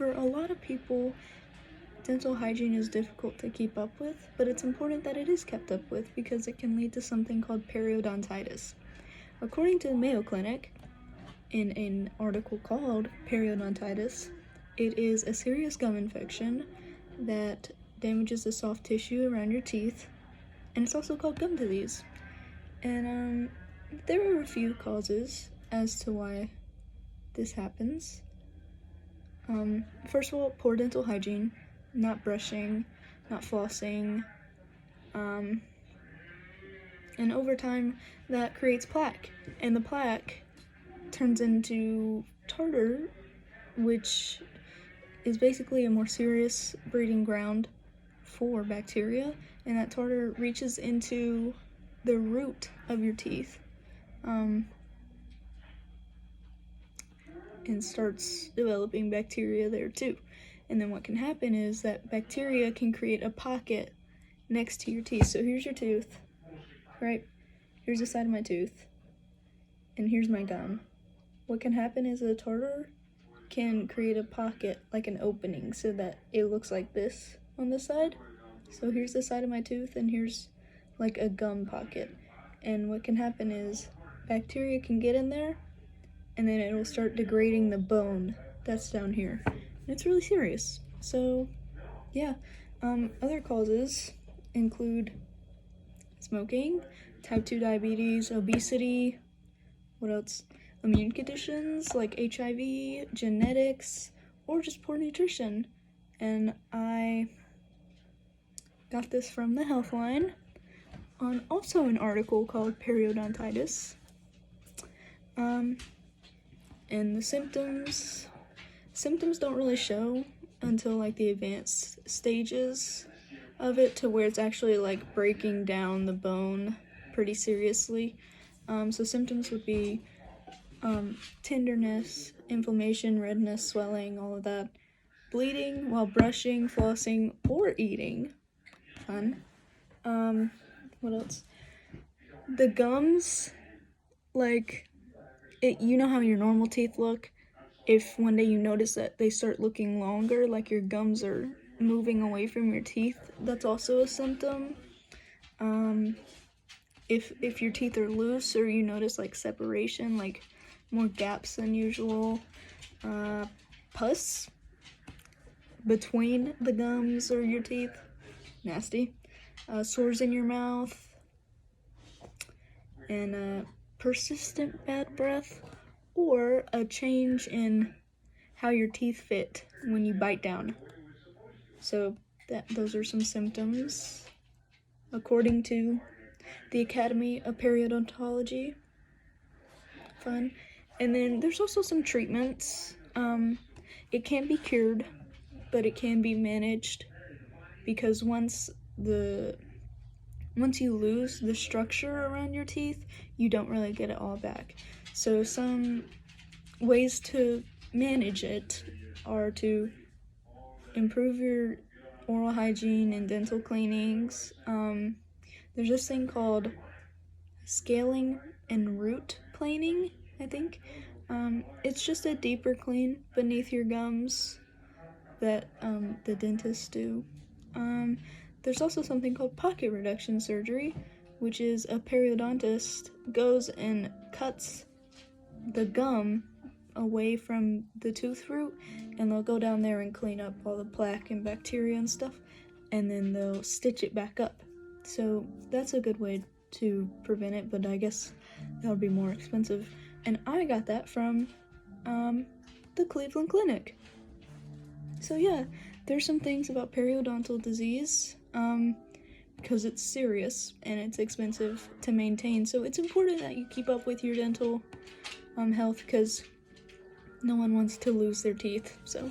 for a lot of people, dental hygiene is difficult to keep up with, but it's important that it is kept up with because it can lead to something called periodontitis. According to the Mayo Clinic, in an article called Periodntitis, it is a serious gum infection that damages the soft tissue around your teeth, and it's also called gum disease. And there are a few causes as to why this happens. First of all, poor dental hygiene, not brushing, not flossing, and over time that creates plaque, and the plaque turns into tartar, which is basically a more serious breeding ground for bacteria, and that tartar reaches into the root of your teeth and starts developing bacteria there too. And then what can happen is that bacteria can create a pocket next to your teeth. So here's your tooth, right? Here's the side of my tooth, and here's my gum. What can happen is the tartar can create a pocket, like an opening, so that it looks like this on the side. So here's the side of my tooth, and here's like a gum pocket. And what can happen is bacteria can get in there, and then it will start degrading the bone that's down here. And it's really serious. So yeah, other causes include smoking, type 2 diabetes, obesity, what else? Immune conditions like HIV, genetics, or just poor nutrition. And I got this from the Healthline on also an article called Periodontitis. And the symptoms don't really show until like the advanced stages of it, to where it's actually like breaking down the bone pretty seriously. So symptoms would be tenderness, inflammation, redness, swelling, all of that. Bleeding while brushing, flossing, or eating. Fun. What else? The gums, like, you know how your normal teeth look? If one day you notice that they start looking longer, like your gums are moving away from your teeth, that's also a symptom. If your teeth are loose, or you notice like separation, like more gaps than usual, pus between the gums or your teeth, nasty, sores in your mouth, and persistent bad breath, or a change in how your teeth fit when you bite down. So those are some symptoms according to the Academy of Periodontology. Fun. And then there's also some treatments. It can't be cured, but it can be managed, because once you lose the structure around your teeth, you don't really get it all back. So some ways to manage it are to improve your oral hygiene and dental cleanings. There's this thing called scaling and root planing, I think. It's just a deeper clean beneath your gums that the dentists do. There's also something called pocket reduction surgery, which is a periodontist goes and cuts the gum away from the tooth root, and they'll go down there and clean up all the plaque and bacteria and stuff, and then they'll stitch it back up. So that's a good way to prevent it, but I guess that would be more expensive. And I got that from the Cleveland Clinic. So yeah, there's some things about periodontal disease, because it's serious and it's expensive to maintain. So it's important that you keep up with your dental health, because no one wants to lose their teeth. So